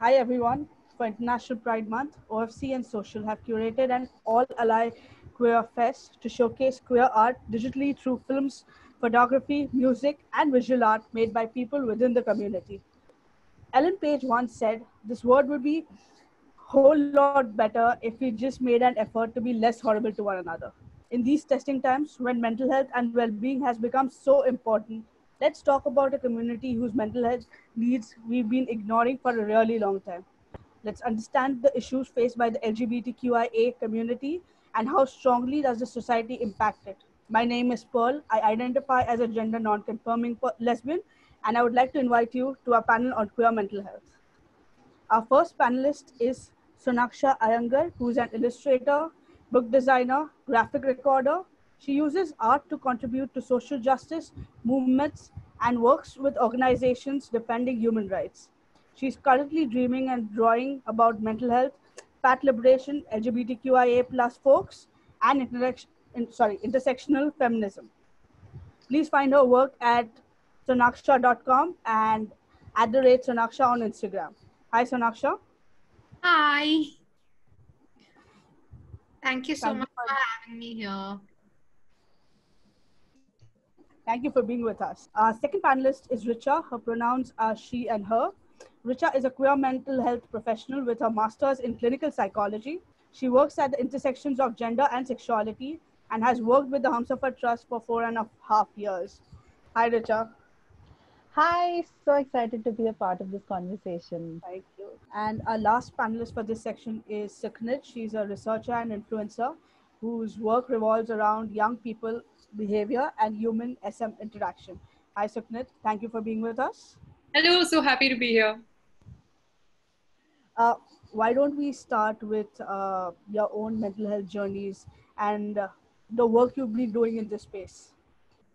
Hi everyone. For International Pride Month, OFC and Social have curated an all-ally queer fest to showcase queer art digitally through films, photography, music, and visual art made by people within the community. Ellen Page once said, "This world would be whole lot better if we just made an effort to be less horrible to one another." In these testing times, when mental health and well-being has become so important, let's talk about a community whose mental health needs we've been ignoring for a really long time. Let's understand the issues faced by the LGBTQIA community and how strongly does the society impact it. My name is Pearl. I identify as a gender non-conforming lesbian, and I would like to invite you to our panel on queer mental health. Our first panelist is Sonaksha Iyengar, who is an illustrator, book designer, graphic recorder. She uses art to contribute to social justice movements and works with organizations defending human rights. She's currently dreaming and drawing about mental health, fat liberation, LGBTQIA plus folks, and intersectional feminism. Please find her work at sonaksha.com and @Sonaksha on Instagram. Hi, Sonaksha. Hi. Thank you so Thank you much for, for having me here. thank you for being with us. Our second panelist is Richa. Her pronouns are she and her. Richa is a queer mental health professional with her master's in clinical psychology. She works at the intersections of gender and sexuality and has worked with the Humsafar Trust for 4.5 years. Hi, Richa. Hi, so excited to be a part of this conversation. Thank you. And our last panelist for this section is Sukhnidh. She's a researcher and influencer whose work revolves around young people behavior and human SM interaction. Hi, Sukhnidh. Thank you for being with us. Hello, so happy to be here. Uh, why don't we start with your own mental health journeys and the work you've been doing in this space?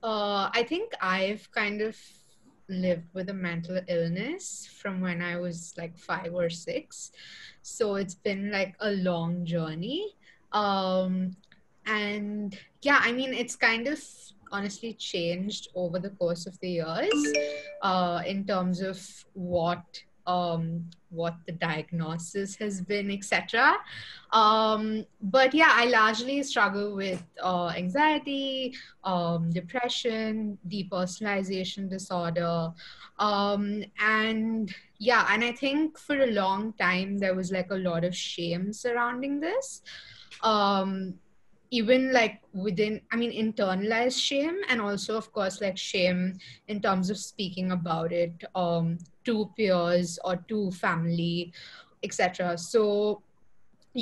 I think I've kind of lived with a mental illness from when I was like 5 or 6. So it's been like a long journey. Um, and yeah, I mean, it's kind of honestly changed over the course of the years in terms of what the diagnosis has been, etc. But yeah, I largely struggle with anxiety, depression, depersonalization disorder. And yeah, and I think for a long time there was like a lot of shame surrounding this. Um, Even like within, I mean, internalized shame, and also, of course, like shame in terms of speaking about it to peers or to family, etc. So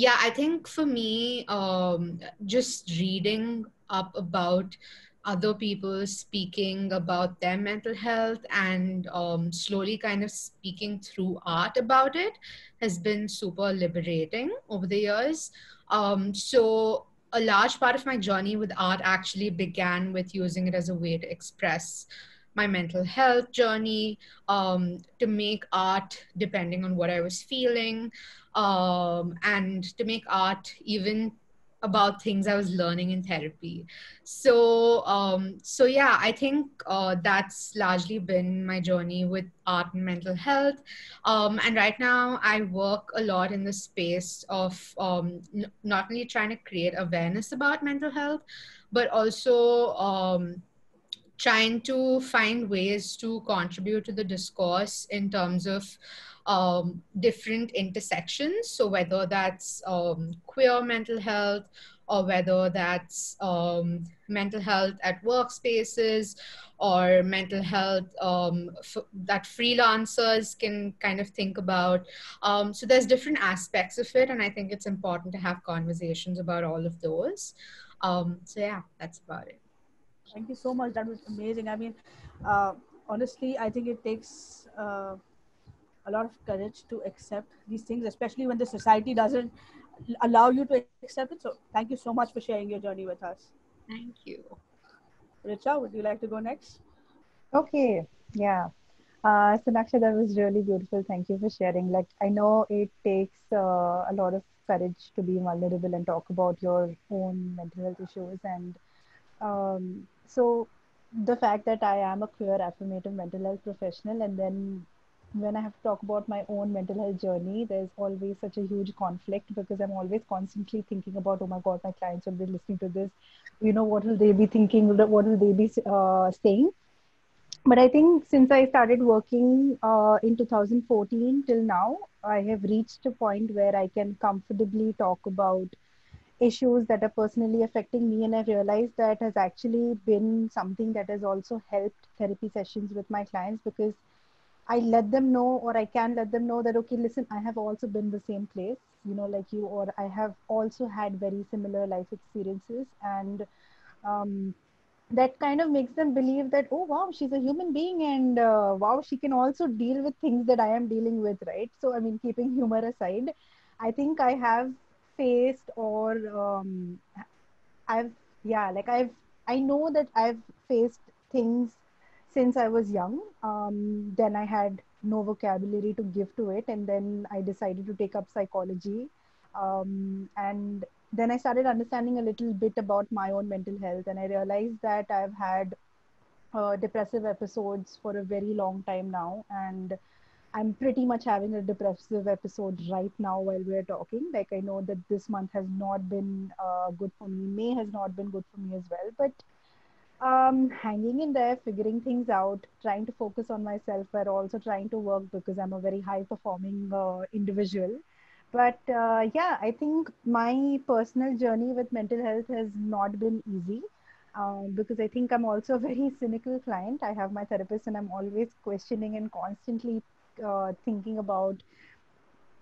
yeah, I think for me, just reading up about other people speaking about their mental health and slowly kind of speaking through art about it has been super liberating over the years. So a large part of my journey with art actually began with using it as a way to express my mental health journey, to make art depending on what I was feeling, and to make art even about things I was learning in therapy. So yeah, I think that's largely been my journey with art and mental health. And right now, I work a lot in the space of not only trying to create awareness about mental health, but also trying to find ways to contribute to the discourse in terms of different intersections. So whether that's queer mental health, or whether that's mental health at workspaces, or mental health that freelancers can kind of think about. So there's different aspects of it, and I think it's important to have conversations about all of those. So yeah, that's about it. Thank you so much. That was amazing. I mean, honestly, I think it takes a lot of courage to accept these things, especially when the society doesn't allow you to accept it. So, thank you so much for sharing your journey with us. Thank you. Richa, would you like to go next? Okay, yeah. Sonaksha, that was really beautiful. Thank you for sharing. Like, I know it takes a lot of courage to be vulnerable and talk about your own mental health issues. And so, the fact that I am a queer affirmative mental health professional, and then when I have to talk about my own mental health journey, there's always such a huge conflict because I'm always constantly thinking about, oh my God, my clients will be listening to this. You know, what will they be thinking? What will they be saying? But I think since I started working in 2014 till now, I have reached a point where I can comfortably talk about issues that are personally affecting me. And I realized that has actually been something that has also helped therapy sessions with my clients because I let them know, or I can let them know that, okay, listen, I have also been the same place, you know, like you, or I have also had very similar life experiences. And um, that kind of makes them believe that, oh, wow, she's a human being, and wow, she can also deal with things that I am dealing with, right? So, I mean, keeping humor aside, I think I have faced or I've yeah, like I know that I've faced things since I was young. Then I had no vocabulary to give to it, and then I decided to take up psychology. And then I started understanding a little bit about my own mental health, and I realized that I've had depressive episodes for a very long time now, and I'm pretty much having a depressive episode right now while we're talking. Like, I know that this month has not been good for me. May has not been good for me as well. But hanging in there, figuring things out, trying to focus on myself, but also trying to work because I'm a very high performing individual. But yeah, I think my personal journey with mental health has not been easy. Because I think I'm also a very cynical client. I have my therapist, and I'm always questioning and constantly thinking about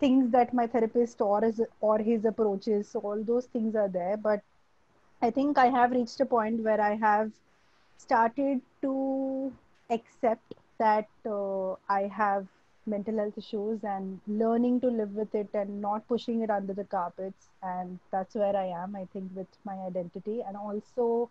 things that my therapist or his approaches. So all those things are there. But I think I have reached a point where I have started to accept that I have mental health issues and learning to live with it and not pushing it under the carpets. And that's where I am, I think, with my identity. And also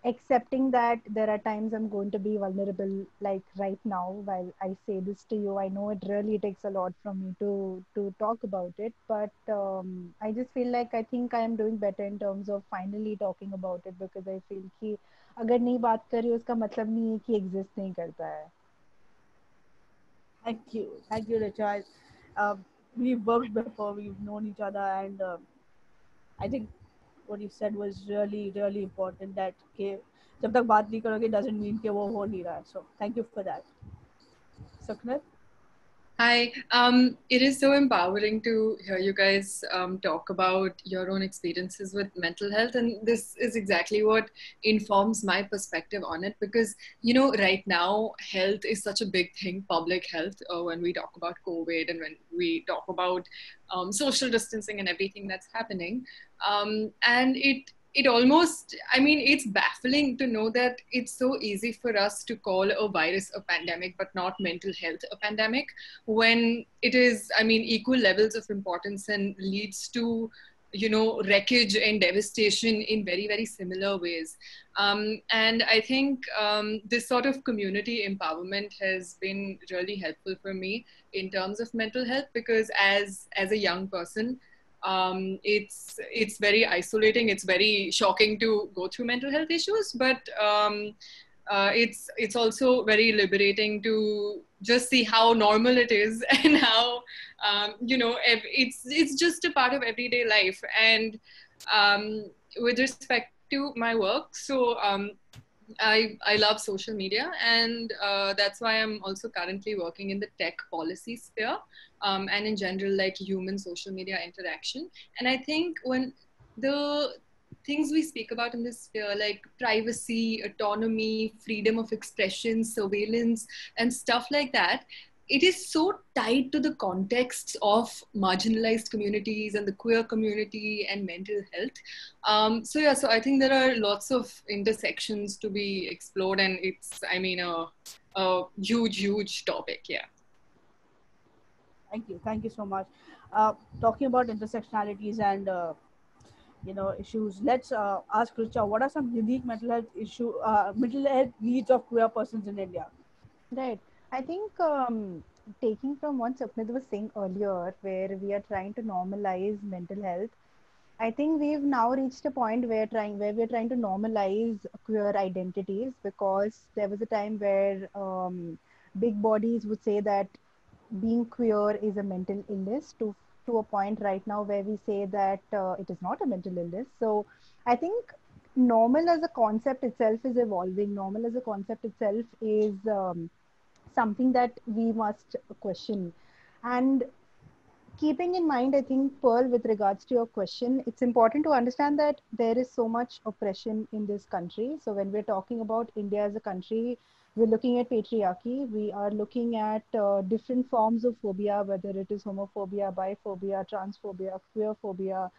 accepting that there are times I'm going to be vulnerable, like right now while I say this to you. I know it really takes a lot from me to talk about it, but I just feel like I think I am doing better in terms of finally talking about it because I feel कि अगर नहीं बात कर रही हो उसका मतलब नहीं है कि exist नहीं करता है. Thank you, Richa. We've worked before, we've known each other, and I think what you said was really, really important. That कि जब तक बात नहीं करोगे doesn't mean कि वो हो नहीं रहा है. So thank you for that, Sukhnidh. Hi, it is so empowering to hear you guys talk about your own experiences with mental health. And this is exactly what informs my perspective on it because, you know, right now, health is such a big thing, public health, when we talk about COVID and when we talk about social distancing and everything that's happening. And it almost, I mean, it's baffling to know that it's so easy for us to call a virus a pandemic, but not mental health a pandemic, when it is, I mean, equal levels of importance and leads to, you know, wreckage and devastation in very, very similar ways. And I think this sort of community empowerment has been really helpful for me in terms of mental health because as a young person, it's very isolating. It's very shocking to go through mental health issues, but it's also very liberating to just see how normal it is and how you know it's just a part of everyday life. And with respect to my work, so I love social media, and that's why I'm also currently working in the tech policy sphere, and in general, like human social media interaction. And I think when the things we speak about in this sphere, like privacy, autonomy, freedom of expression, surveillance, and stuff like that, it is so tied to the contexts of marginalized communities and the queer community and mental health. So yeah, so I think there are lots of intersections to be explored, and it's, I mean, a huge, huge topic. Yeah. Thank you so much. Talking about intersectionalities and issues, let's ask Richa, what are some unique mental health needs of queer persons in India? Right. I think taking from what Sukhnidh was saying earlier, where we are trying to normalize mental health, I think we've now reached a point where we're trying to normalize queer identities because there was a time where big bodies would say that being queer is a mental illness to a point right now where we say that it is not a mental illness. So I think normal as a concept itself is evolving. Normal as a concept itself is something that we must question. And keeping in mind, I think, Pearl, with regards to your question, it's important to understand that there is so much oppression in this country. So when we're talking about India as a country, we're looking at patriarchy. We are looking at different forms of phobia, whether it is homophobia, biphobia, transphobia, queerphobia.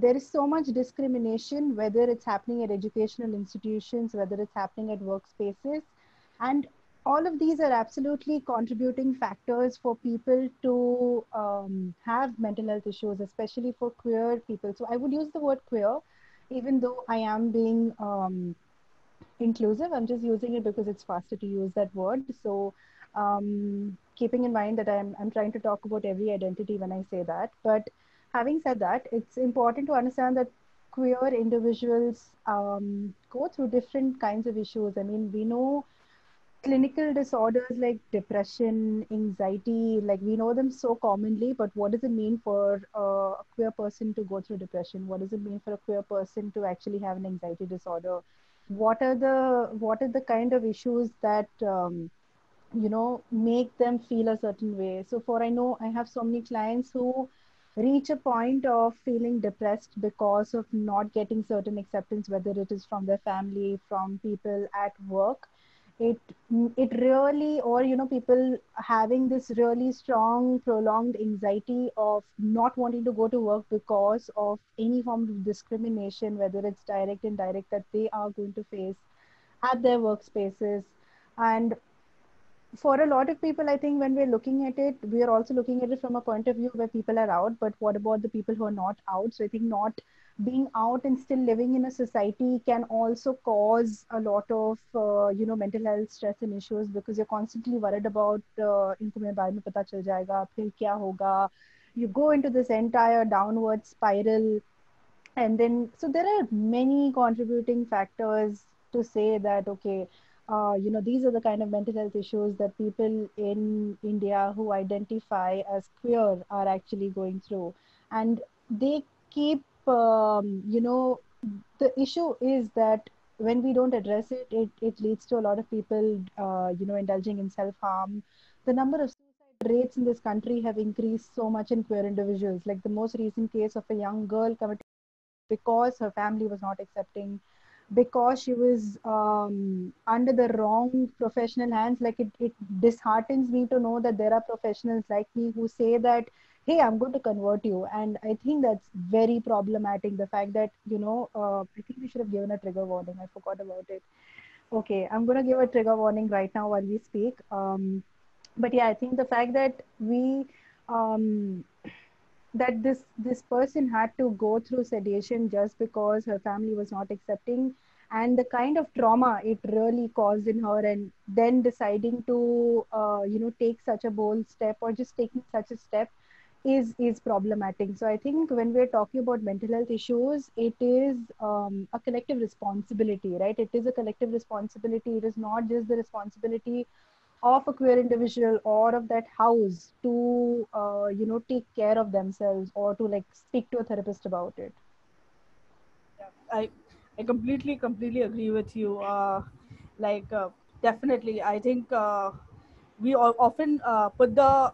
There is so much discrimination, whether it's happening at educational institutions, whether it's happening at workspaces. And all of these are absolutely contributing factors for people to have mental health issues, especially for queer people. So I would use the word queer, even though I am being inclusive. I'm just using it because it's faster to use that word. So keeping in mind that I'm trying to talk about every identity when I say that. But having said that, it's important to understand that queer individuals go through different kinds of issues. I mean, we know clinical disorders like depression, anxiety, like we know them so commonly, but what does it mean for a queer person to go through depression? What does it mean for a queer person to actually have an anxiety disorder? What are the kind of issues that make them feel a certain way? So for I know I have so many clients who reach a point of feeling depressed because of not getting certain acceptance, whether it is from their family, from people at work. It really, or people having this really strong prolonged anxiety of not wanting to go to work because of any form of discrimination, whether it's direct, indirect, that they are going to face at their workspaces. And for a lot of people, I think when we're looking at it, we are also looking at it from a point of view where people are out, but what about the people who are not out? So I think not being out and still living in a society can also cause a lot of mental health stress and issues, because you're constantly worried about इनको मेरे बारे में पता चल जाएगा फिर क्या होगा. You go into this entire downward spiral, and then so there are many contributing factors to say that okay, these are the kind of mental health issues that people in India who identify as queer are actually going through. And they keep the issue is that when we don't address it, it leads to a lot of people indulging in self-harm. The number of suicide rates in this country have increased so much in queer individuals. Like the most recent case of a young girl committing because her family was not accepting, because she was under the wrong professional hands. Like it disheartens me to know that there are professionals like me who say that, hey, I'm going to convert you. And I think that's very problematic. The fact that, I think we should have given a trigger warning. I forgot about it. Okay, I'm going to give a trigger warning right now while we speak. But yeah, I think the fact that um, this person had to go through sedation just because her family was not accepting, and the kind of trauma it really caused in her, and then deciding to take such a bold step, or just taking such a step, is problematic. So I think when we're talking about mental health issues, it is a collective responsibility, right? It is a collective responsibility. It is not just the responsibility of a queer individual or of that house to take care of themselves, or to like speak to a therapist about it. I I completely agree with you. Like definitely, I think we all often put the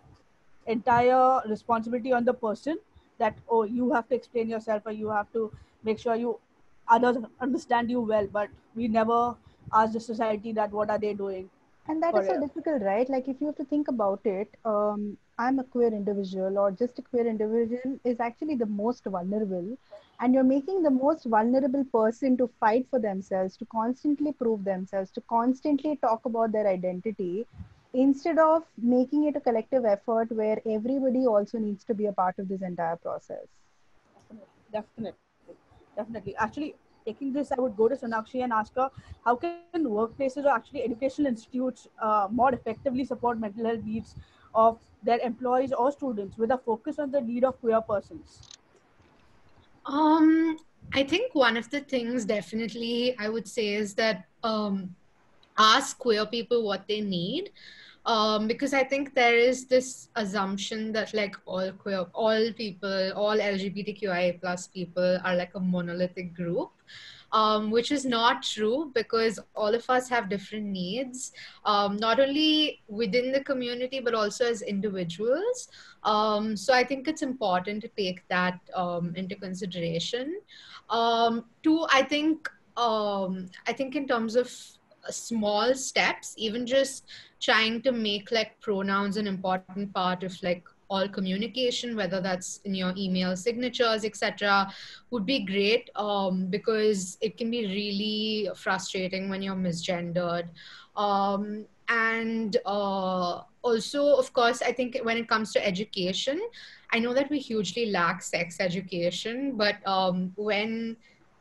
entire responsibility on the person, that oh, you have to explain yourself, or you have to make sure you others understand you well, but we never ask the society that what are they doing And that for is so it. difficult, right? Like if you have to think about it, I'm a queer individual, or just a queer individual is actually the most vulnerable. And you're making the most vulnerable person to fight for themselves, to constantly prove themselves, to constantly talk about their identity, instead of making it a collective effort where everybody also needs to be a part of this entire process. Definitely. Actually, taking this, I would go to Sonakshi and ask her, how can workplaces or actually educational institutes more effectively support mental health needs of their employees or students with a focus on the need of queer persons? Um, I think one of the things definitely I would say is that ask queer people what they need. Because I think there is this assumption that like all queer, all people, all LGBTQIA plus people are like a monolithic group, which is not true because all of us have different needs, not only within the community but also as individuals. So I think it's important to take that into consideration. Two, I think in terms of small steps, even just trying to make like pronouns an important part of like all communication, whether that's in your email signatures, etc., would be great, because it can be really frustrating when you're misgendered. And also, of course, I think when it comes to education, I know that we hugely lack sex education, but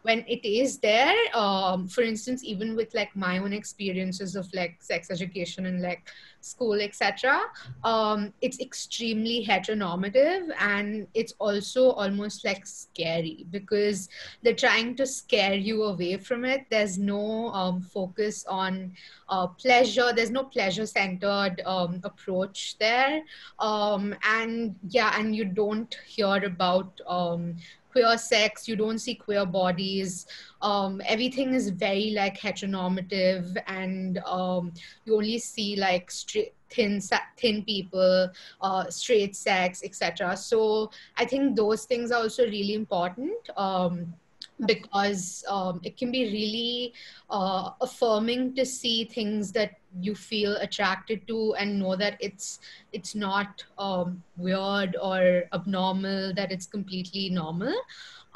when it is there, for instance, even with like my own experiences of like sex education and like school, etc., it's extremely heteronormative, and it's also almost like scary because they're trying to scare you away from it. There's no focus on pleasure. There's no pleasure centered approach there. And yeah, and you don't hear about queer sex, you don't see queer bodies. Everything is very like heteronormative, and you only see like straight thin people, straight sex, etc. So I think those things are also really important, because it can be really affirming to see things that you feel attracted to and know that it's not weird or abnormal, that it's completely normal.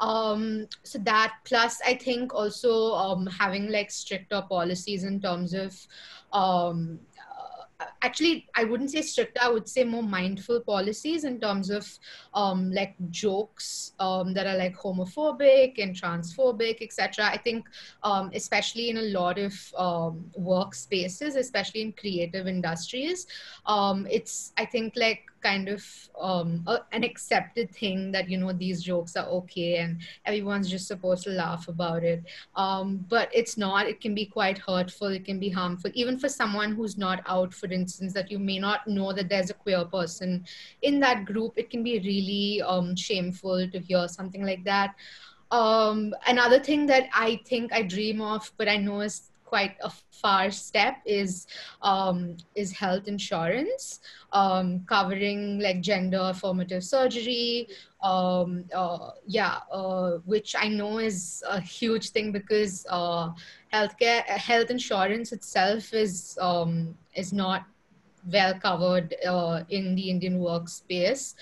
So that, plus I think also having like stricter policies in terms of actually I wouldn't say stricter, I would say more mindful policies in terms of like jokes that are like homophobic and transphobic, etc. I think especially in a lot of workspaces, especially in creative industries, it's, I think, like kind of an accepted thing that, you know, these jokes are okay and everyone's just supposed to laugh about it. But it's not. It can be quite hurtful. It can be harmful, even for someone who's not out, for instance, that you may not know that there's a queer person in that group. It can be really shameful to hear something like that. Another thing that I think I dream of, but I know is quite a far step, is health insurance, covering like gender affirmative surgery. Which I know is a huge thing because health insurance itself is not well covered in the Indian workspace,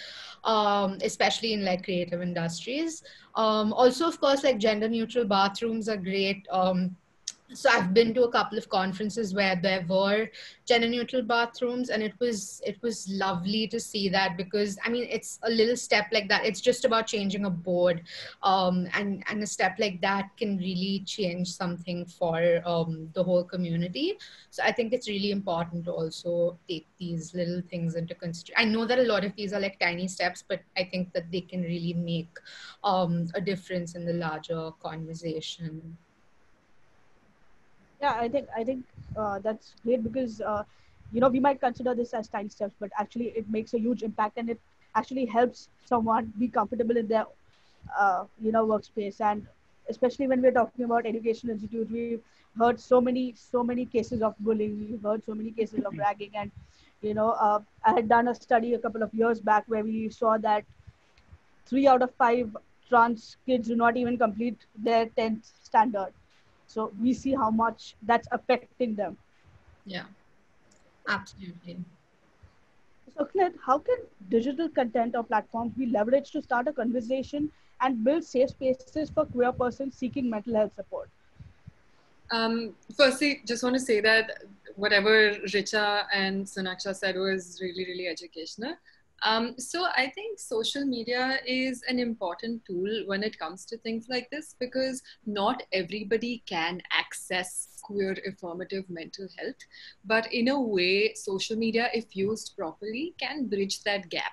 especially in like creative industries. Also, of course, like gender neutral bathrooms are great. So I've been to a couple of conferences where there were gender neutral bathrooms, and it was lovely to see that, because I mean, it's a little step like that. It's just about changing a board, and a step like that can really change something for the whole community. So I think it's really important to also take these little things into consideration. I know that a lot of these are like tiny steps, but I think that they can really make a difference in the larger conversation. Yeah, I think that's great because we might consider this as tiny steps, but actually it makes a huge impact, and it actually helps someone be comfortable in their workspace. And especially when we're talking about education institutes, we've heard so many cases of bullying. We've heard so many cases of ragging, and I had done a study a couple of years back where we saw that 3 out of 5 trans kids do not even complete their 10th standard. So we see how much that's affecting them. Yeah, absolutely. So, Clint, how can digital content or platforms be leveraged to start a conversation and build safe spaces for queer persons seeking mental health support? Firstly, just want to say that whatever Richa and Sonaksha said was really, really educational. So I think social media is an important tool when it comes to things like this, because not everybody can access queer affirmative mental health. But in a way, social media, if used properly, can bridge that gap.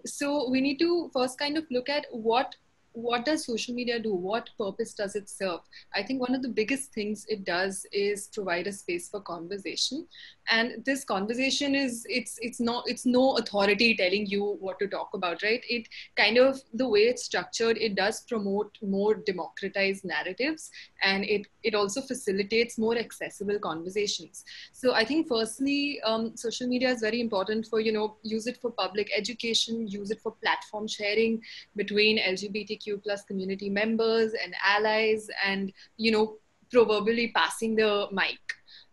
So we need to first kind of look at what what does social media do? What purpose does it serve? I think one of the biggest things it does is provide a space for conversation. And this conversation is, it's no authority telling you what to talk about, right? It kind of, the way it's structured, it does promote more democratized narratives, and it also facilitates more accessible conversations. So I think firstly, social media is very important for, use it for public education, use it for platform sharing between LGBTQ plus community members and allies, and proverbially passing the mic.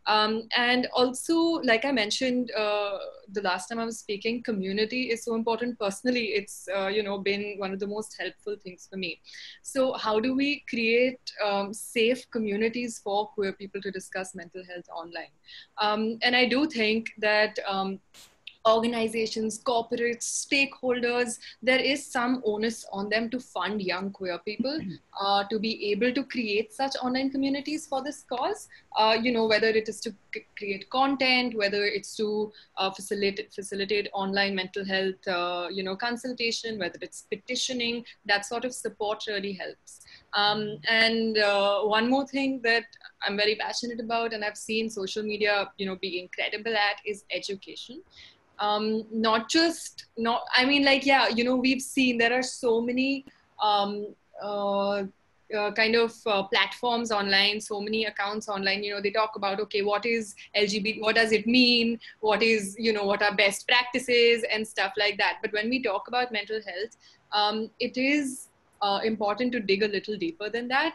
And also, like I mentioned the last time I was speaking, community is so important. Personally, it's been one of the most helpful things for me. So how do we create safe communities for queer people to discuss mental health online? And I do think that organizations, corporates, stakeholders, there is some onus on them to fund young queer people to be able to create such online communities for this cause. Whether it is to create content, whether it's to facilitate online mental health, consultation, whether it's petitioning, that sort of support really helps. And one more thing that I'm very passionate about, and I've seen social media, be incredible at, is education. We've seen there are so many platforms online, so many accounts online. They talk about, okay, what is LGBT, what does it mean, what is, what are best practices and stuff like that. But when we talk about mental health, it is important to dig a little deeper than that.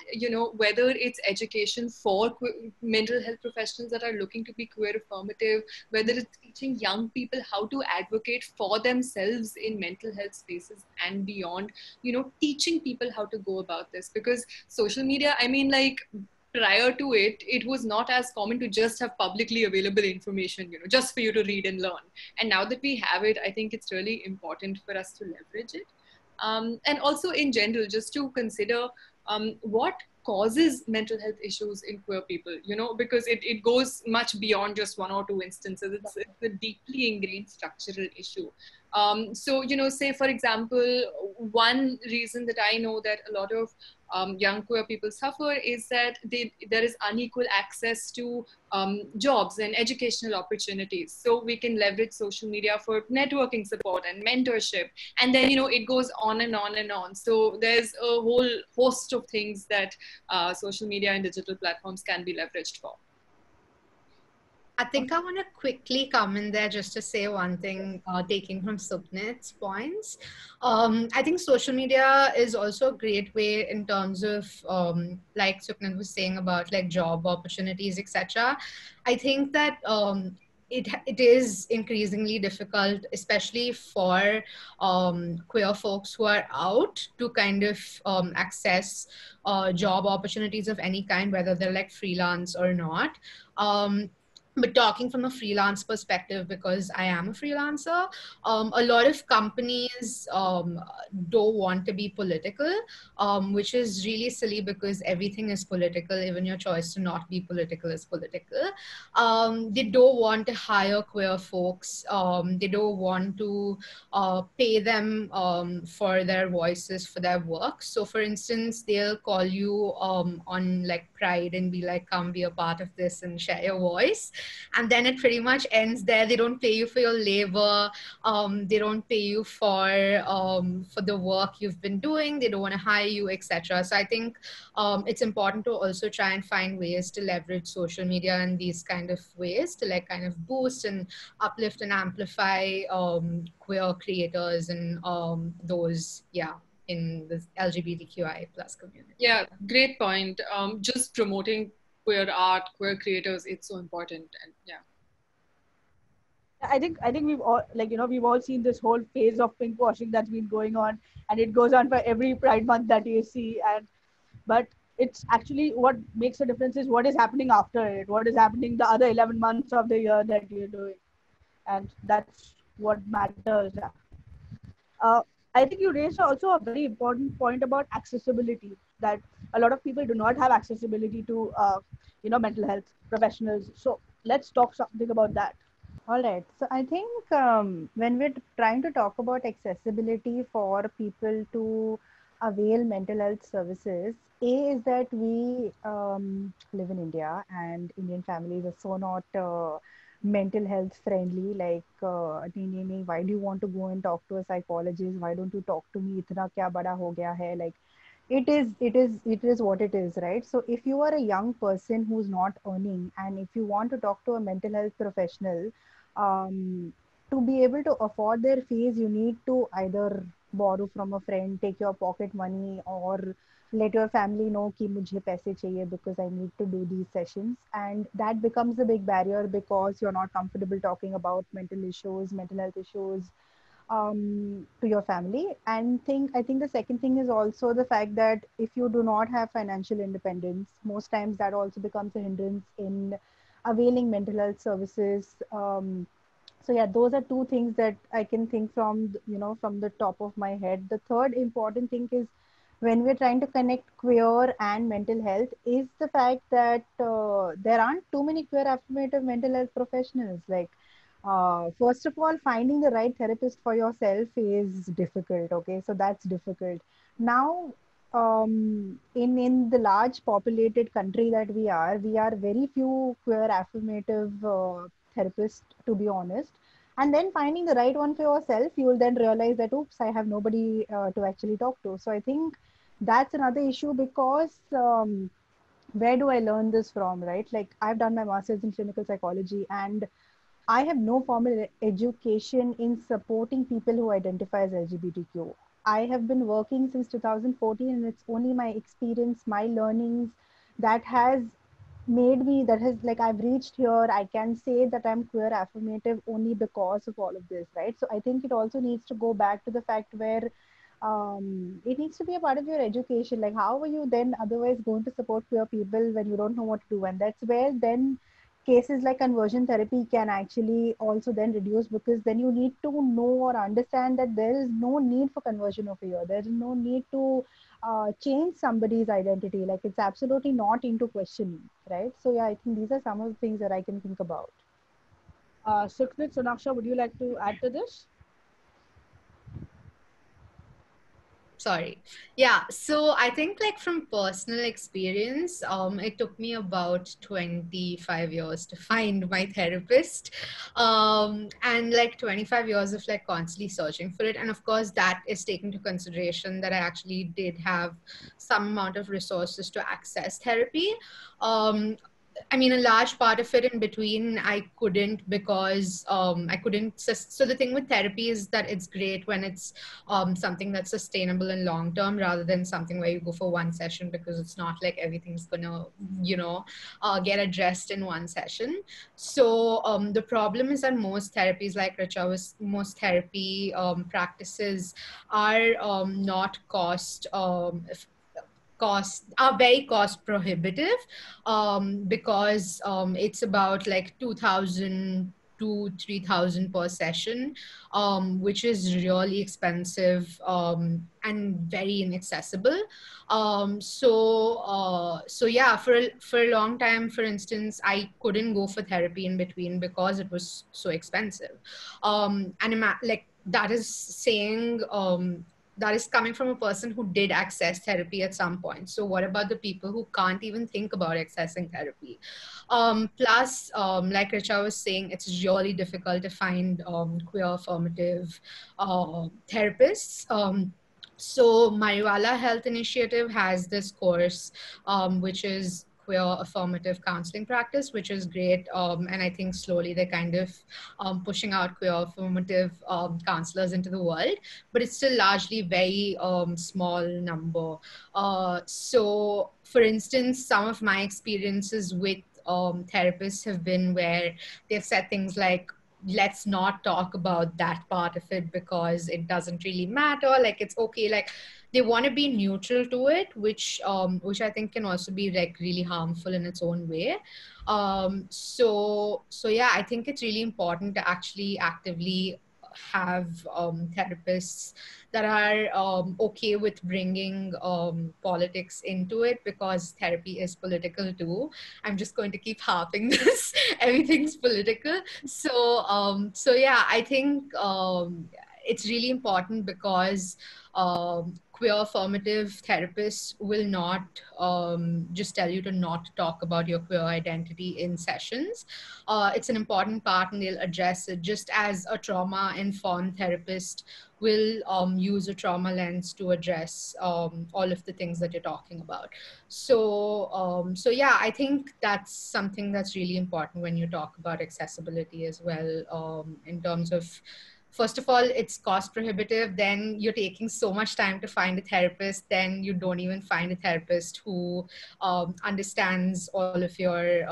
Whether it's education for mental health professionals that are looking to be queer affirmative, whether it's teaching young people how to advocate for themselves in mental health spaces and beyond, teaching people how to go about this. Because social media, prior to it, it was not as common to just have publicly available information, just for you to read and learn. And now that we have it, I think it's really important for us to leverage it. And also in general, just to consider what causes mental health issues in queer people, because it goes much beyond just one or two instances. It's a deeply ingrained structural issue. Say for example, one reason that I know that a lot of young queer people suffer is that there is unequal access to jobs and educational opportunities. So we can leverage social media for networking support and mentorship. And then, it goes on and on and on. So there's a whole host of things that social media and digital platforms can be leveraged for. I think I want to quickly come in there just to say one thing, taking from Sukhnidh's points. I think social media is also a great way in terms of, like Sukhnidh was saying about like job opportunities, etc. I think that it is increasingly difficult, especially for queer folks who are out, to kind of access job opportunities of any kind, whether they're like freelance or not. But talking from a freelance perspective, because I am a freelancer, a lot of companies don't want to be political, which is really silly because everything is political. Even your choice to not be political is political. They don't want to hire queer folks. They don't want to pay them for their voices, for their work. So for instance, they'll call you on like Pride and be like, come be a part of this and share your voice. And then it pretty much ends there. They don't pay you for your labor. They don't pay you for the work you've been doing. They don't want to hire you, etc. So I think it's important to also try and find ways to leverage social media in these kind of ways to like kind of boost and uplift and amplify queer creators and those, in the LGBTQI plus community. Yeah, great point. Just promoting queer art, queer creators, it's so important. And I think we've all seen this whole phase of pink washing that's been going on, and it goes on for every Pride Month that you see. But it's actually what makes a difference is what is happening after it, what is happening the other 11 months of the year that you're doing, and that's what matters. I think you raised also a very important point about accessibility, that a lot of people do not have accessibility to mental health professionals. So let's talk something about that. All right. So I think when we're trying to talk about accessibility for people to avail mental health services, A is that we live in India and Indian families are so not mental health friendly. Like, "Nee, nee, nee, why do you want to go and talk to a psychologist? Why don't you talk to me? Itna kya bada ho gaya hai?" Like, it is what it is, right? So if you are a young person who's not earning and if you want to talk to a mental health professional, um, to be able to afford their fees, you need to either borrow from a friend, take your pocket money, or let your family know कि मुझे पैसे चाहिए because I need to do these sessions. And that becomes a big barrier because you're not comfortable talking about mental issues, mental health issues, to your family. And I think the second thing is also the fact that if you do not have financial independence, most times that also becomes a hindrance in availing mental health services. So yeah, those are two things that I can think from from the top of my head. The third important thing is when we're trying to connect queer and mental health is the fact that there aren't too many queer affirmative mental health professionals. Like, first of all, finding the right therapist for yourself is difficult. Okay, so that's difficult. Now, in the large populated country that we are very few queer affirmative therapists, to be honest. And then finding the right one for yourself, you will then realize that, oops, I have nobody to actually talk to. So I think that's another issue because where do I learn this from, right? Like, I've done my master's in clinical psychology and I have no formal education in supporting people who identify as LGBTQ. I have been working since 2014 and it's only my experience, my learnings that has that has, like, I've reached here. I can say that I'm queer affirmative only because of all of this, right? So I think it also needs to go back to the fact where it needs to be a part of your education. Like, how are you then otherwise going to support queer people when you don't know what to do? And that's where then cases like conversion therapy can actually also then reduce, because then you need to know or understand that there is no need for conversion over here. There is no need to change somebody's identity. Like, it's absolutely not into questioning, right? So yeah, I think these are some of the things that I can think about. Sukhnidh, Sonaksha, would you like to add to this? Sorry. Yeah. So I think, like, from personal experience, it took me about 25 years to find my therapist. And like 25 years of like constantly searching for it. And of course, that is taken into consideration that I actually did have some amount of resources to access therapy. Um, I mean, a large part of it in between, I couldn't because I couldn't. So the thing with therapy is that it's great when it's something that's sustainable and long term rather than something where you go for one session, because it's not like everything's gonna, get addressed in one session. So the problem is that most therapies, like Richa was, most therapy practices are not cost are very cost prohibitive, because it's about like 2,000 to 3,000 per session, which is really expensive, and very inaccessible. So yeah, for a long time, for instance, I couldn't go for therapy in between because it was so expensive. Like, that is saying, that is coming from a person who did access therapy at some point. So what about the people who can't even think about accessing therapy? Plus, like Richa was saying, it's really difficult to find queer affirmative therapists. So Mariwala Health Initiative has this course, which is queer affirmative counseling practice, which is great. And I think slowly they're kind of pushing out queer affirmative counselors into the world, but it's still largely very small number. So for instance, some of my experiences with therapists have been where they've said things like, let's not talk about that part of it because it doesn't really matter, like it's okay. Like, they want to be neutral to it, which I think can also be like really harmful in its own way. So yeah, I think it's really important to actually actively have therapists that are okay with bringing politics into it, because therapy is political too. I'm just going to keep harping this. Everything's political. So yeah, I think it's really important because queer affirmative therapists will not just tell you to not talk about your queer identity in sessions. It's an important part, and they'll address it, just as a trauma-informed therapist will use a trauma lens to address all of the things that you're talking about. So yeah, I think that's something that's really important when you talk about accessibility as well, in terms of, first of all, it's cost prohibitive. Then you're taking so much time to find a therapist. Then you don't even find a therapist who understands all of your,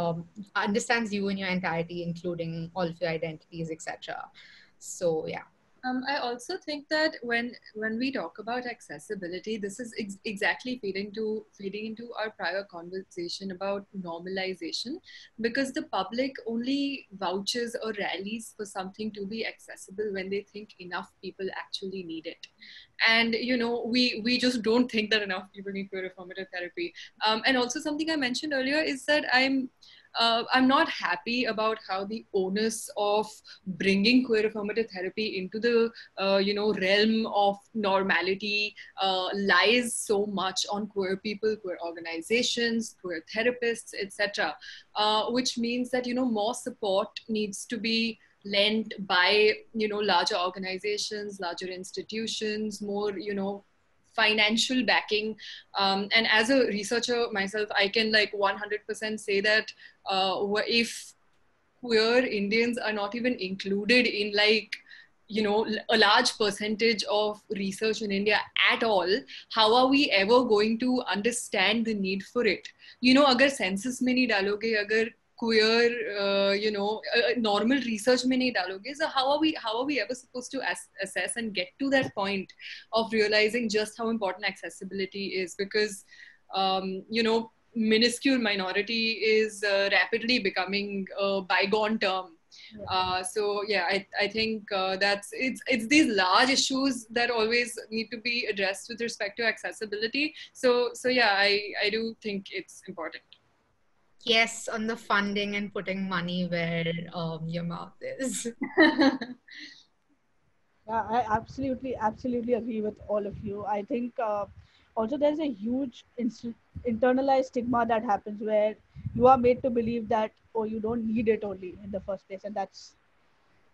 understands you in your entirety, including all of your identities, etc. So yeah. I also think that when we talk about accessibility, this is exactly feeding into our prior conversation about normalization, because the public only vouches or rallies for something to be accessible when they think enough people actually need it. And we just don't think that enough people need queer affirmative therapy. And also, something I mentioned earlier is that I'm not happy about how the onus of bringing queer affirmative therapy into the realm of normality lies so much on queer people, queer organizations, queer therapists, etc. Which means that more support needs to be lent by larger organizations, larger institutions, more financial backing. And as a researcher myself, I can 100% say that if queer Indians are not even included in a large percentage of research in India at all, how are we ever going to understand the need for it? अगर census में नहीं डालोगे, अगर queer normal research में नहीं डालोगे, so how are we ever supposed to assess and get to that point of realizing just how important accessibility is? Because minuscule minority is rapidly becoming a bygone term. So yeah, I think it's these large issues that always need to be addressed with respect to accessibility. So yeah, I do think it's important. Yes, on the funding and putting money where your mouth is. Yeah, I absolutely agree with all of you. I think also there's a huge internalized stigma that happens where you are made to believe that, oh, you don't need it only in the first place, and that's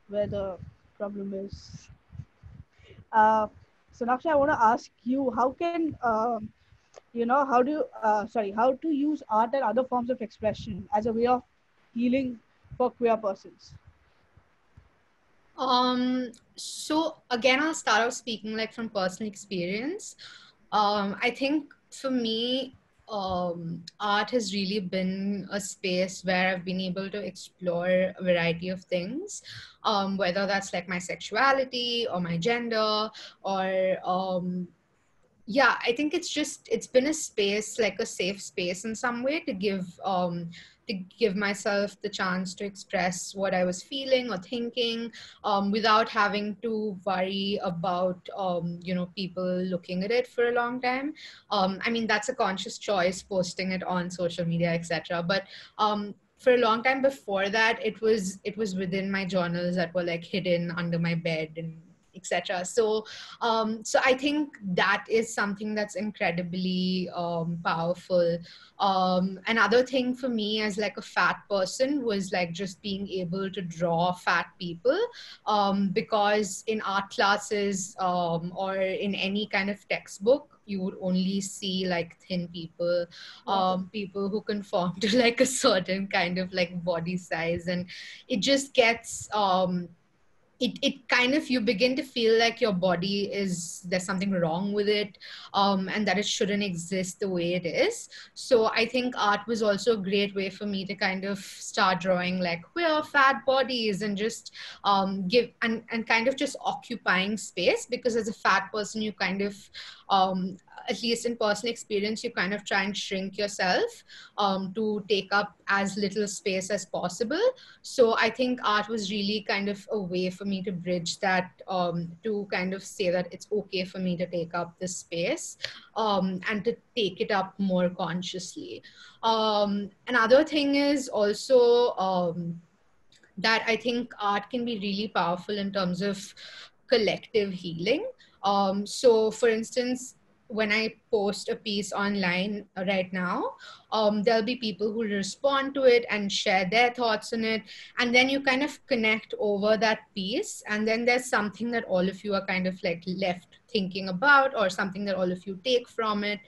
where the problem is. Sonaksha, I want to ask you, how can how to use art and other forms of expression as a way of healing for queer persons? So again, I'll start off speaking from personal experience. I think for me, art has really been a space where I've been able to explore a variety of things, whether that's my sexuality or my gender, or yeah, I think it's been a space, a safe space in some way, to give myself the chance to express what I was feeling or thinking, without having to worry about people looking at it for a long time. I mean, that's a conscious choice, posting it on social media, etc. But for a long time before that, it was within my journals that were hidden under my bed and etc. So I think that is something that's incredibly powerful. Another thing for me as a fat person was just being able to draw fat people, because in art classes, or in any kind of textbook, you would only see thin people, people who conform to a certain kind of body size, and it just gets it kind of, you begin to feel like your body there's something wrong with it, and that it shouldn't exist the way it is. So I think art was also a great way for me to kind of start drawing queer fat bodies, and just give and kind of just occupying space, because as a fat person you kind of, at least in personal experience, you kind of try and shrink yourself to take up as little space as possible. So I think art was really kind of a way for me to bridge that, to kind of say that it's okay for me to take up this space, and to take it up more consciously. Another thing is also that I think art can be really powerful in terms of collective healing. So for instance, when I post a piece online right now, there'll be people who respond to it and share their thoughts on it. And then you kind of connect over that piece. And then there's something that all of you are kind of like left thinking about, or something that all of you take from it.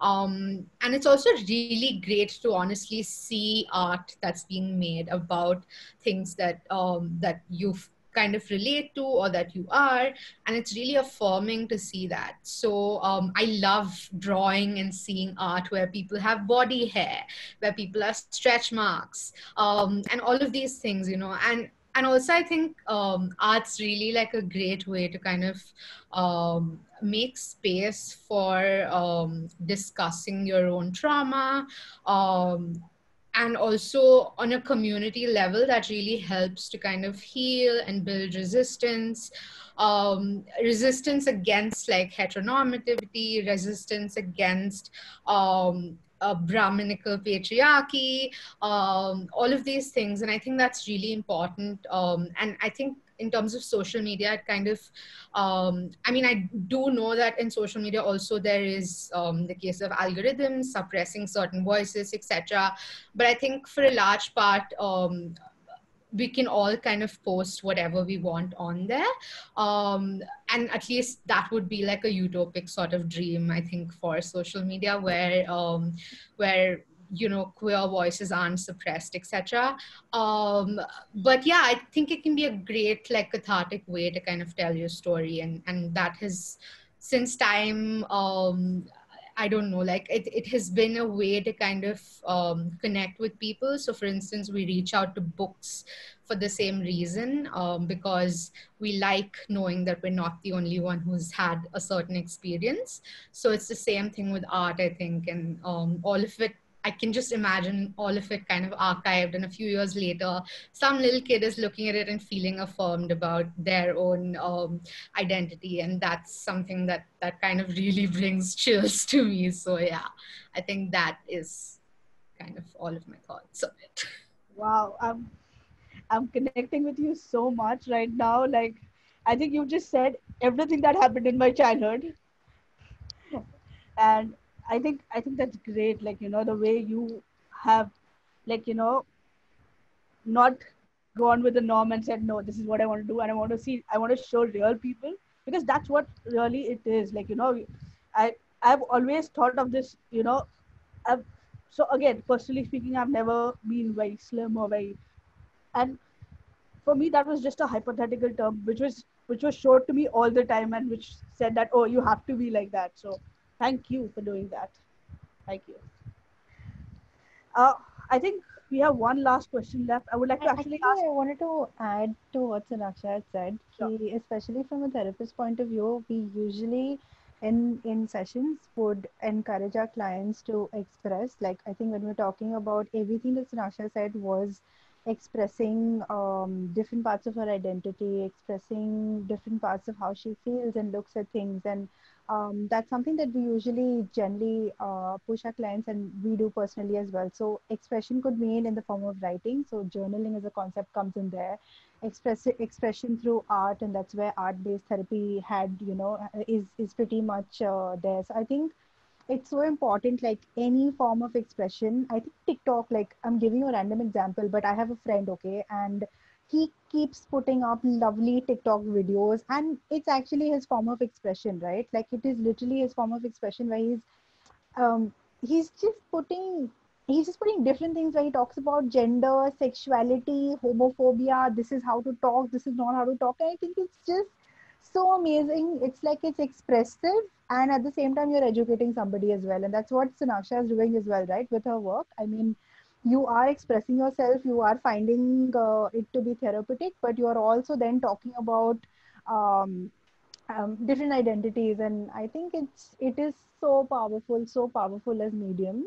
And it's also really great to honestly see art that's being made about things that that you've kind of relate to or that you are, and it's really affirming to see that. So I love drawing and seeing art where people have body hair, where people have stretch marks, and all of these things, you know. And also I think art's really like a great way to kind of make space for discussing your own trauma, um, and also on a community level that really helps to kind of heal and build resistance, resistance against like heteronormativity, resistance against Brahminical patriarchy, all of these things. And I think that's really important. And I think in terms of social media, it kind of, I mean, I do know that in social media also there is the case of algorithms suppressing certain voices, etc. But I think for a large part, we can all kind of post whatever we want on there. And at least that would be like a utopic sort of dream, I think, for social media, where you know, queer voices aren't suppressed, etc. But yeah, I think it can be a great like cathartic way to kind of tell your story, and that has since time, I don't know, like it has been a way to kind of connect with people. So for instance, we reach out to books for the same reason, because we like knowing that we're not the only one who's had a certain experience. So it's the same thing with art, I think. And all of it, I can just imagine all of it kind of archived, and a few years later, some little kid is looking at it and feeling affirmed about their own identity. And that's something that kind of really brings chills to me. So yeah, I think that is kind of all of my thoughts on it. Wow, I'm connecting with you so much right now. Like, I think you just said everything that happened in my childhood, and I think that's great. Like, you know, the way you have, like, you know, not gone with the norm and said, no, this is what I want to do, and I want to show real people, because that's what really it is. Like, you know, I I've always thought of this. You know, I've so again, personally speaking, I've never been very slim or very, and for me that was just a hypothetical term which was showed to me all the time, and which said that, oh, you have to be like that. So thank you for doing that. Thank you. uh, I think we have one last question left. I would like to actually Actually, ask. I wanted to add to what Sonaksha had said. Sure. Especially from a therapist point of view, we usually in sessions would encourage our clients to express. Like, I think when we're talking about everything that Sonaksha said was expressing different parts of her identity, expressing different parts of how she feels and looks at things, and that's something that we usually generally push our clients, and we do personally as well. So expression could mean in the form of writing. So journaling as a concept comes in there. Expression through art, and that's where art-based therapy had, is pretty much there. So I think it's so important, like any form of expression. I think TikTok, like I'm giving you a random example, but I have a friend, okay, and he keeps putting up lovely TikTok videos, and it's actually his form of expression, right? Like it is literally his form of expression where um he's just putting he's just putting different things where he talks about gender, sexuality, homophobia. This is how to talk, this is not how to talk. And I think it's just so amazing. It's like it's expressive, and at the same time you're educating somebody as well. And that's what Sonaksha is doing as well, right, with her work. I mean, you are expressing yourself, you are finding it to be therapeutic, but you are also then talking about um, different identities. And I think it is so powerful as mediums.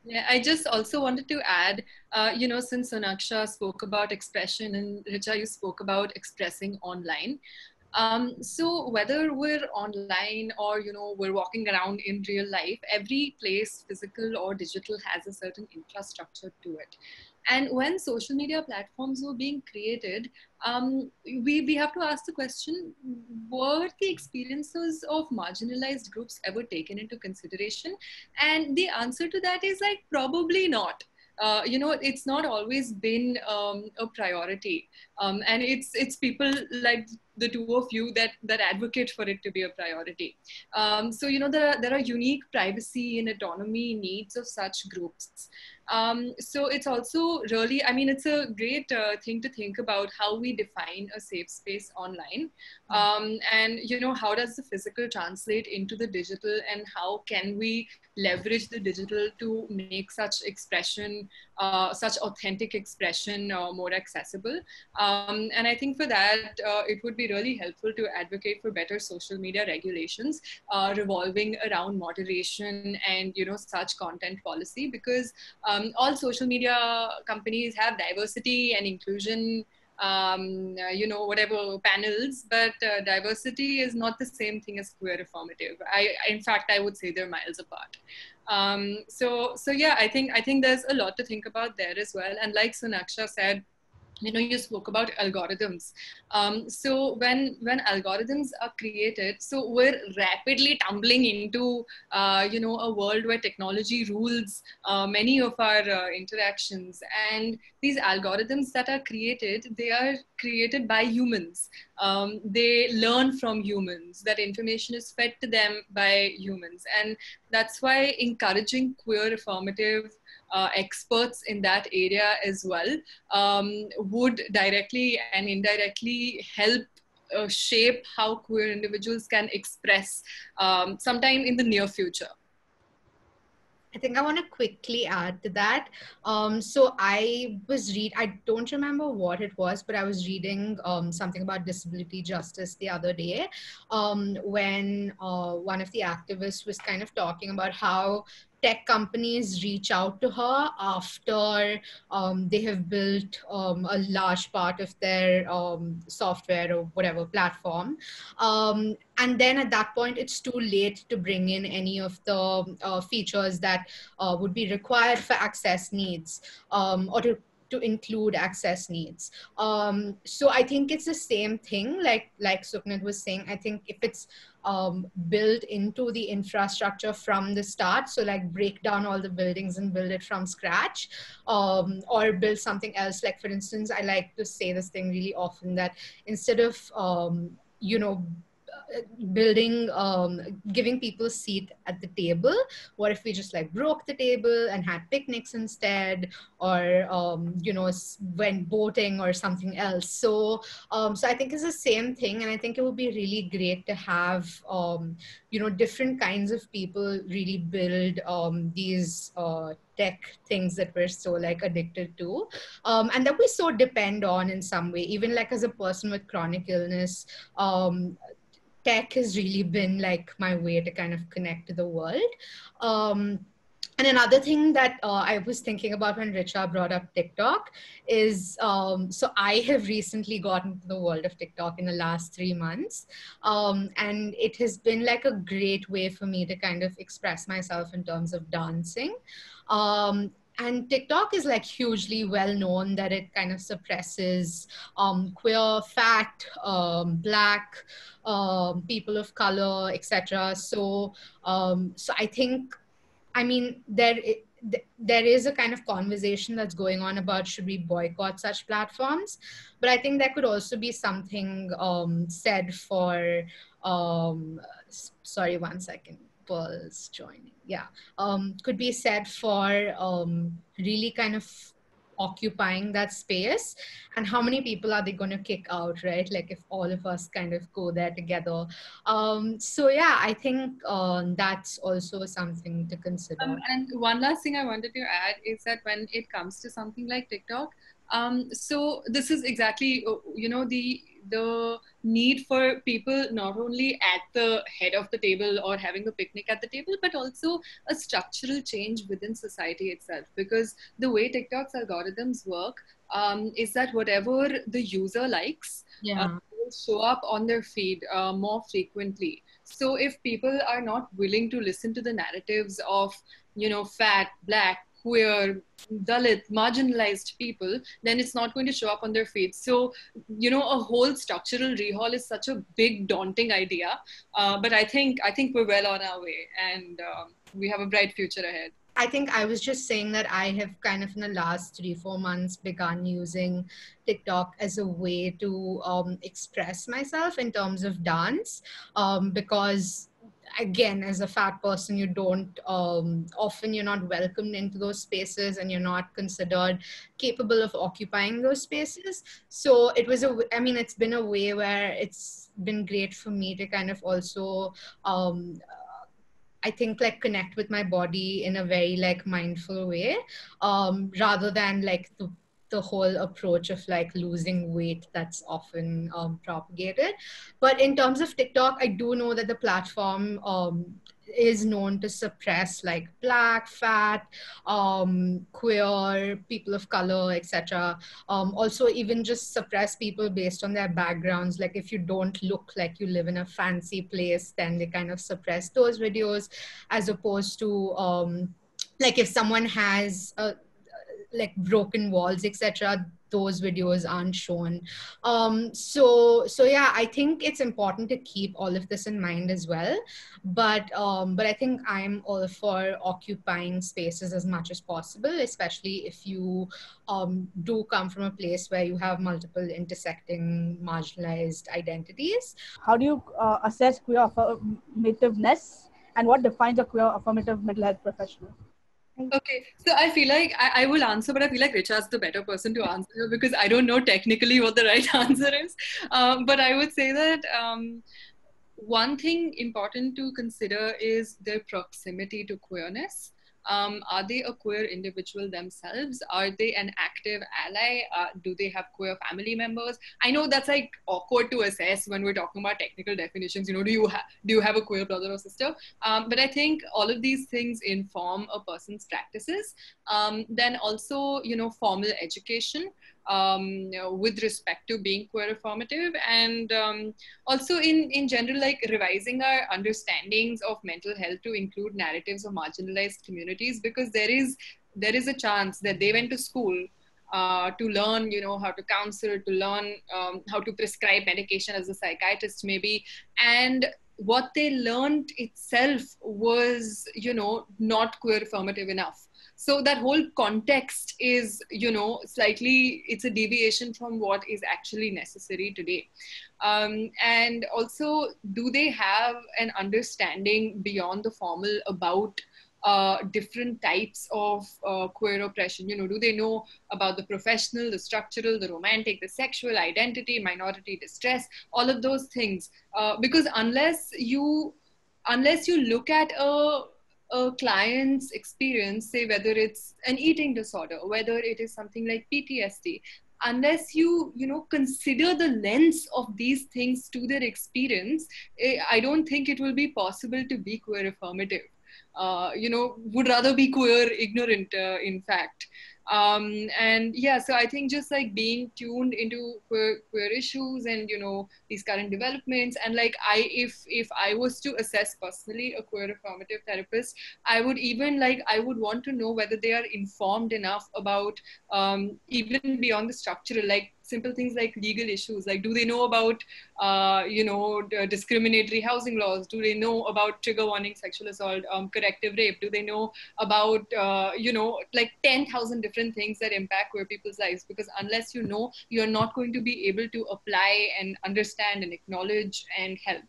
Yeah, I just also wanted to add, since Sonaksha spoke about expression and Richa, you spoke about expressing online. So whether we're online or, we're walking around in real life, every place, physical or digital, has a certain infrastructure to it. And when social media platforms were being created, we have to ask the question, were the experiences of marginalized groups ever taken into consideration? And the answer to that is like, probably not. It's not always been a priority, and it's people like the two of you that advocate for it to be a priority. So there are unique privacy and autonomy needs of such groups. So it's also really, I mean, it's a great thing to think about how we define a safe space online, and how does the physical translate into the digital, and how can we leverage the digital to make such expression, such authentic expression, more accessible. And I think for that, it would be really helpful to advocate for better social media regulations revolving around moderation and such content policy, because all social media companies have diversity and inclusion, whatever panels, but diversity is not the same thing as queer affirmative. In fact, I would say they're miles apart. So yeah, I think there's a lot to think about there as well. And like Sonaksha said, you spoke about algorithms. So when algorithms are created, so we're rapidly tumbling into a world where technology rules many of our interactions. And these algorithms that are created, they are created by humans. They learn from humans. That information is fed to them by humans, and that's why encouraging queer affirmative experts in that area as well would directly and indirectly help shape how queer individuals can express sometime in the near future. I think I want to quickly add to that. So I don't remember what it was, but I was reading something about disability justice the other day, when one of the activists was kind of talking about how tech companies reach out to her after they have built a large part of their software or whatever platform. And then at that point, it's too late to bring in any of the features that would be required for access needs, or to include access needs. So I think it's the same thing, like Sukhnidh was saying. I think if it's built into the infrastructure from the start, so like break down all the buildings and build it from scratch, or build something else. Like for instance, I like to say this thing really often, that instead of building, giving people a seat at the table, what if we just like broke the table and had picnics instead, or went boating or something else. So I think it's the same thing, and I think it would be really great to have different kinds of people really build these tech things that we're so like addicted to, and that we so depend on in some way. Even like as a person with chronic illness, tech has really been like my way to kind of connect to the world. And another thing that I was thinking about when Richa brought up TikTok is, so I have recently gotten to the world of TikTok in the last 3 months. And it has been like a great way for me to kind of express myself in terms of dancing. And TikTok is like hugely well known that it kind of suppresses queer, fat, Black, people of color, etc. So I think, I mean, there is a kind of conversation that's going on about should we boycott such platforms, but I think there could also be something said for sorry, 1 second, Pearl's joining. Yeah, could be said for really kind of occupying that space, and how many people are they going to kick out, right? Like if all of us kind of go there together. So yeah, I think that's also something to consider. And one last thing I wanted to add is that when it comes to something like TikTok, so this is exactly the need for people not only at the head of the table or having a picnic at the table, but also a structural change within society itself. Because the way TikTok's algorithms work is that whatever the user likes, Yeah. will show up on their feed more frequently. So if people are not willing to listen to the narratives of, fat, black, queer, Dalit, marginalized people, then it's not going to show up on their feed. So, a whole structural rehaul is such a big, daunting idea. But I think we're well on our way, and we have a bright future ahead. I think I was just saying that I have kind of in the last 3-4 months begun using TikTok as a way to express myself in terms of dance, because again, as a fat person, you don't often you're not welcomed into those spaces and you're not considered capable of occupying those spaces. So it was it's been a way where it's been great for me to kind of also I think like connect with my body in a very like mindful way, rather than like the whole approach of like losing weight that's often propagated. But in terms of TikTok, I do know that the platform is known to suppress like black, fat, queer, people of color, etc. Also, even just suppress people based on their backgrounds. Like if you don't look like you live in a fancy place, then they kind of suppress those videos, as opposed to like if someone has like broken walls, etc., those videos aren't shown. So yeah, I think it's important to keep all of this in mind as well. But I think I'm all for occupying spaces as much as possible, especially if you do come from a place where you have multiple intersecting marginalized identities. How do you assess queer affirmativeness, and what defines a queer affirmative mental health professional? Okay, so I feel like I will answer, but I feel like Richa's the better person to answer because I don't know technically what the right answer is. But I would say that one thing important to consider is their proximity to queerness. Are they a queer individual themselves? Are they an active ally? Do they have queer family members? I know that's like awkward to assess when we're talking about technical definitions. Do you have a queer brother or sister? But I think all of these things inform a person's practices. Then also, formal education with respect to being queer affirmative, and also in general, like revising our understandings of mental health to include narratives of marginalized communities, because there is a chance that they went to school to learn, how to counsel, to learn how to prescribe medication as a psychiatrist maybe, and what they learned itself was, not queer affirmative enough. So that whole context is, slightly, it's a deviation from what is actually necessary today. And also, do they have an understanding beyond the formal about different types of queer oppression? Do they know about the professional, the structural, the romantic, the sexual identity, minority distress, all of those things? Because unless you look at a client's experience, say whether it's an eating disorder, whether it is something like PTSD, unless you consider the lens of these things to their experience, I don't think it will be possible to be queer affirmative. Would rather be queer ignorant, in fact. And yeah, so I think just like being tuned into queer issues and these current developments, and like if I was to assess personally a queer affirmative therapist, I would want to know whether they are informed enough about even beyond the structural, like simple things like legal issues. Like, do they know about discriminatory housing laws? Do they know about trigger warning sexual assault, corrective rape? Do they know about like 10,000 different things that impact queer people's lives? Because unless you're not going to be able to apply and understand and acknowledge and help.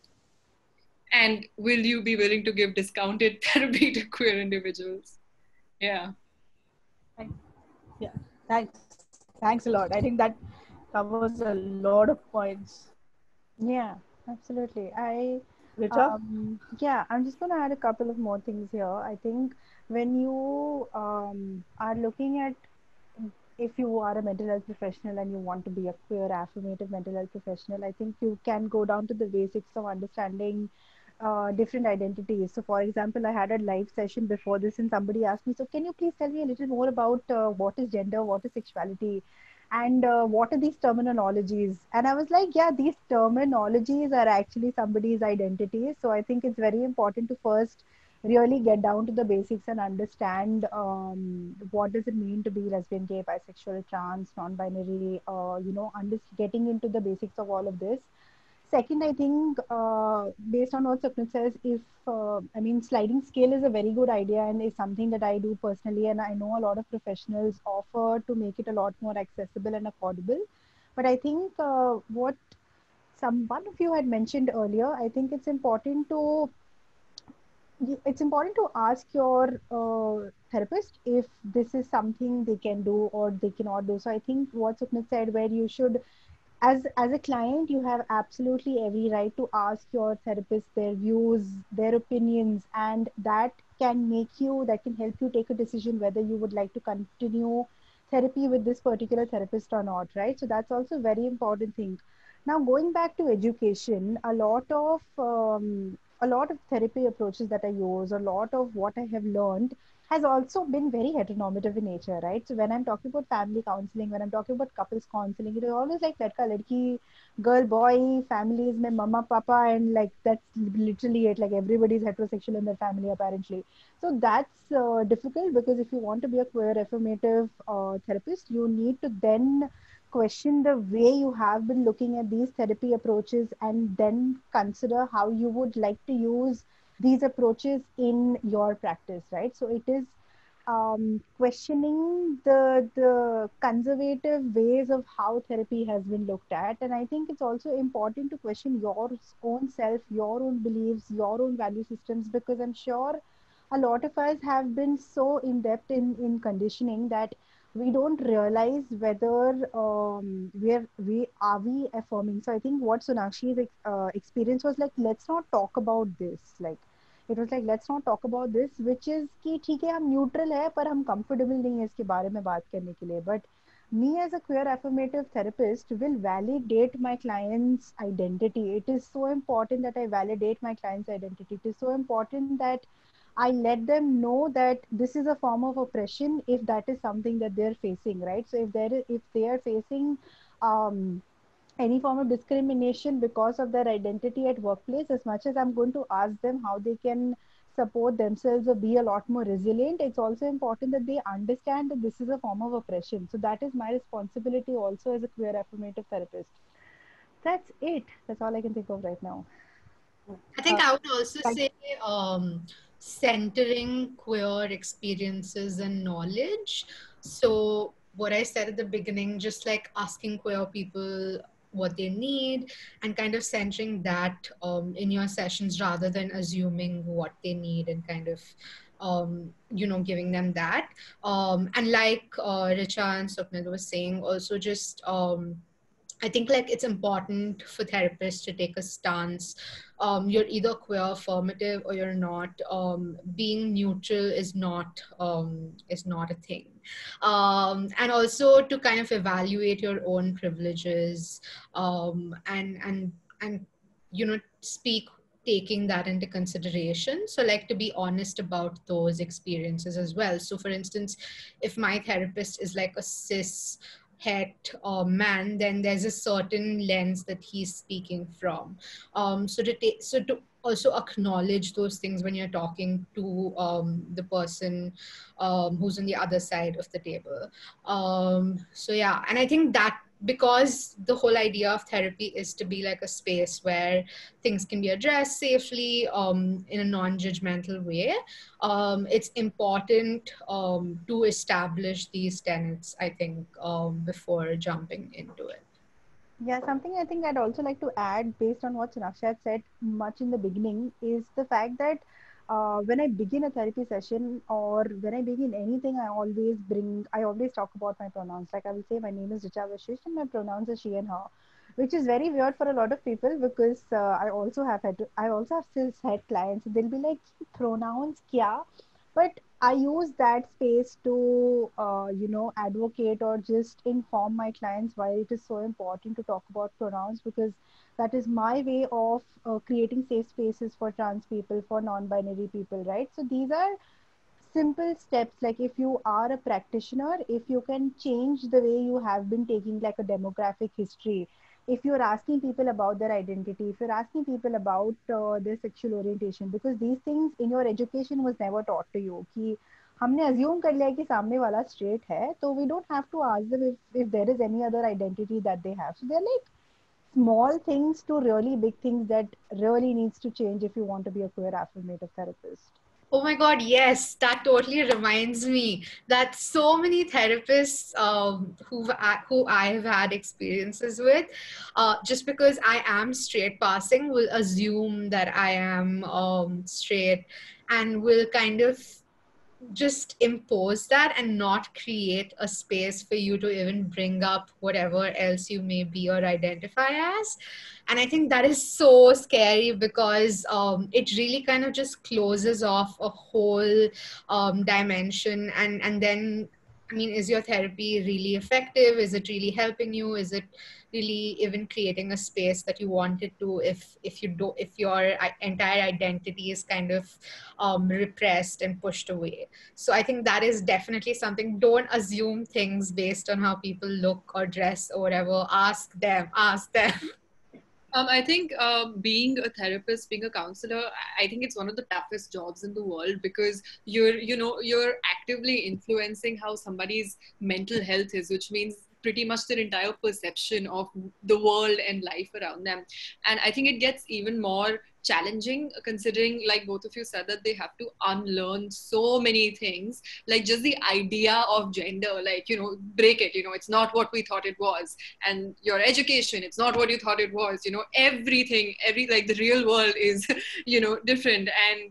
And will you be willing to give discounted therapy to queer individuals? Yeah. Yeah, thanks a lot. I think that covers a lot of points. Yeah, absolutely. Richa? Yeah, I'm just going to add a couple of more things here. I think when you are looking at, if you are a mental health professional and you want to be a queer affirmative mental health professional, I think you can go down to the basics of understanding different identities. So, for example, I had a live session before this, and somebody asked me, "So, can you please tell me a little more about what is gender, what is sexuality?" and what are these terminologies? And I was like, yeah, these terminologies are actually somebody's identity. So I think it's very important to first really get down to the basics and understand what does it mean to be lesbian, gay, bisexual, trans, non-binary, getting into the basics of all of this. Second, I think based on what Sukhnidh says, if I mean, sliding scale is a very good idea and is something that I do personally, and I know a lot of professionals offer to make it a lot more accessible and affordable. But I think what one of you had mentioned earlier, I think it's important to ask your therapist if this is something they can do or they cannot do. So I think what Sukhnidh said, where you should, as a client, you have absolutely every right to ask your therapist their views, their opinions, and that can help you take a decision whether you would like to continue therapy with this particular therapist or not, right? So that's also a very important thing. Now, going back to education, a lot of therapy approaches that I use, a lot of what I have learned has also been very heteronormative in nature, right? So when I'm talking about family counseling, when I'm talking about couples counseling, it is always like ladka ladki, girl boy, families mein mama papa, and like that's literally it. Like everybody's heterosexual in their family apparently. So that's difficult, because if you want to be a queer affirmative therapist, you need to then question the way you have been looking at these therapy approaches, and then consider how you would like to use these approaches in your practice, right? So it is questioning the conservative ways of how therapy has been looked at. And I think it's also important to question your own self, your own beliefs, your own value systems, because I'm sure a lot of us have been so in depth in conditioning that we don't realize whether we affirming. So I think what Sonakshi's experience was like, let's not talk about this. Like it was like, let's not talk about this, which is कि ठीक है हम neutral है पर हम comfortable नहीं है इसके बारे में बात करने के लिए. But me as a queer affirmative therapist will validate my client's identity. It is so important that I validate my client's identity. It is so important that I let them know that this is a form of oppression if that is something that they're facing, right? So if they are facing um, any form of discrimination because of their identity at workplace, as much as I'm going to ask them how they can support themselves or be a lot more resilient, it's also important that they understand that this is a form of oppression. So that is my responsibility also as a queer affirmative therapist. That's it. That's all I can think of right now. I think I would also Thank- say centering queer experiences and knowledge. So, what I said at the beginning, just like asking queer people what they need and kind of centering that in your sessions rather than assuming what they need and kind of giving them that. And like Richa and Sukhnidh was saying, also just I think like it's important for therapists to take a stance. You're either queer affirmative or you're not. Being neutral is not a thing. And also to kind of evaluate your own privileges and speak taking that into consideration. So like to be honest about those experiences as well. So for instance, if my therapist is like a cis het man, then there's a certain lens that he's speaking from. So to also acknowledge those things when you're talking to the person who's on the other side of the table. So yeah, and I think that because the whole idea of therapy is to be like a space where things can be addressed safely in a non-judgmental way, it's important to establish these tenets, I think, before jumping into it. Yeah, something I think I'd also like to add based on what Sonaksha had said much in the beginning is the fact that when I begin a therapy session or when I begin anything, I always talk about my pronouns. Like I will say, my name is Richa Vashista and my pronouns are she and her, which is very weird for a lot of people because I also have cis het clients. They'll be like, pronouns kya? But I use that space to advocate or just inform my clients why it is so important to talk about pronouns, because that is my way of creating safe spaces for trans people, for non-binary people, right? So these are simple steps, like if you are a practitioner, if you can change the way you have been taking like a demographic history, if you're asking people about their identity, if you're asking people about their sexual orientation, because these things in your education was never taught to you, कि हमने assume कर लिया कि सामने वाला straight है, तो we don't have to ask them if there is any other identity that they have. So they're like small things to really big things that really needs to change if you want to be a queer affirmative therapist. Oh my God, yes, that totally reminds me that so many therapists who I have had experiences with, just because I am straight passing, will assume that I am straight and will kind of just impose that and not create a space for you to even bring up whatever else you may be or identify as. And I think that is so scary because it really kind of just closes off a whole dimension. And then, I mean, is your therapy really effective? Is it really helping you? Is it really even creating a space that you wanted to, if your entire identity is kind of repressed and pushed away? So I think that is definitely something. Don't assume things based on how people look or dress or whatever. Ask them. I think being a therapist, being a counselor, I think it's one of the toughest jobs in the world, because you're actively influencing how somebody's mental health is, which means pretty much their entire perception of the world and life around them. And I think it gets even more challenging, considering, like both of you said, that they have to unlearn so many things, like just the idea of gender, like, break it, it's not what we thought it was. And your education, it's not what you thought it was. Everything, like the real world is different. And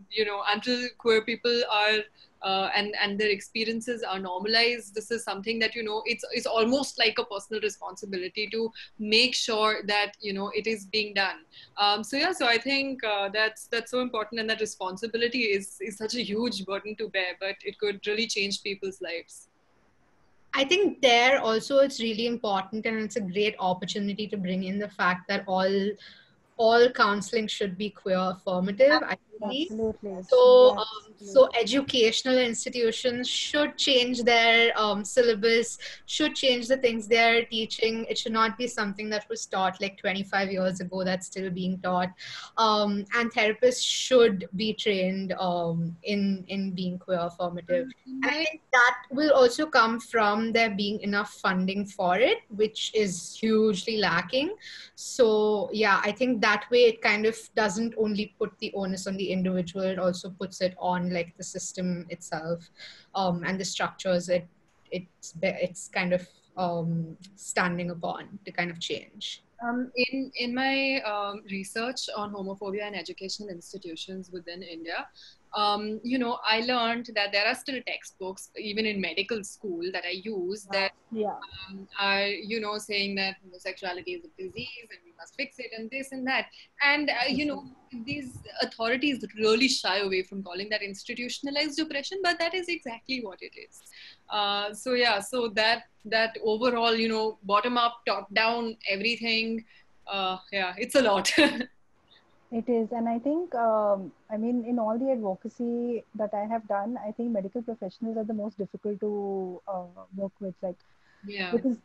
until queer people are and their experiences are normalized, this is something that it's almost like a personal responsibility to make sure that it is being done. So I think that's so important, and that responsibility is such a huge burden to bear, but it could really change people's lives. I think there also it's really important, and it's a great opportunity to bring in the fact that all counseling should be queer affirmative, I believe. Absolutely. So, Yes. so educational institutions should change their syllabus, should change the things they're teaching. It should not be something that was taught like 25 years ago that's still being taught. And therapists should be trained in being queer affirmative. And I think that will also come from there being enough funding for it, which is hugely lacking. So yeah, I think that way it kind of doesn't only put the onus on the individual, it also puts it on like the system itself, and the structures it's kind of standing upon to kind of change. In my research on homophobia and educational institutions within India, I learned that there are still textbooks, even in medical school, that I use that are, saying that homosexuality is a disease and we must fix it and this and that. And, these authorities really shy away from calling that institutionalized oppression, but that is exactly what it is. So that overall, bottom up, top down, everything, it's a lot. It is, and I think, I mean, in all the advocacy that I have done, I think medical professionals are the most difficult to work with, like, because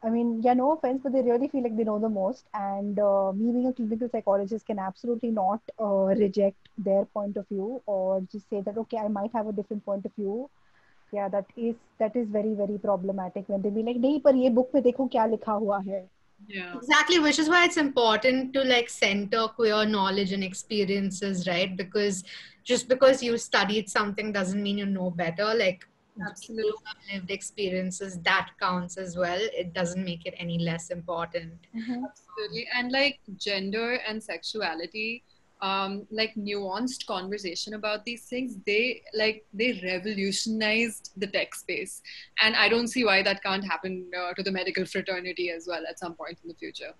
I mean, yeah, no offense, but they really feel like they know the most. And me being a clinical psychologist can absolutely not reject their point of view, or just say that, okay, I might have a different point of view. Yeah, that is very, very problematic when they be like, नहीं पर ये book पे देखो क्या लिखा हुआ है. Yeah. Exactly, which is why it's important to like center queer knowledge and experiences, right? Because just because you studied something doesn't mean you know better. Like, Absolutely. people who have lived experiences, that counts as well. It doesn't make it any less important. Absolutely. And like gender and sexuality, like nuanced conversation about these things, they revolutionized the tech space, and I don't see why that can't happen to the medical fraternity as well at some point in the future.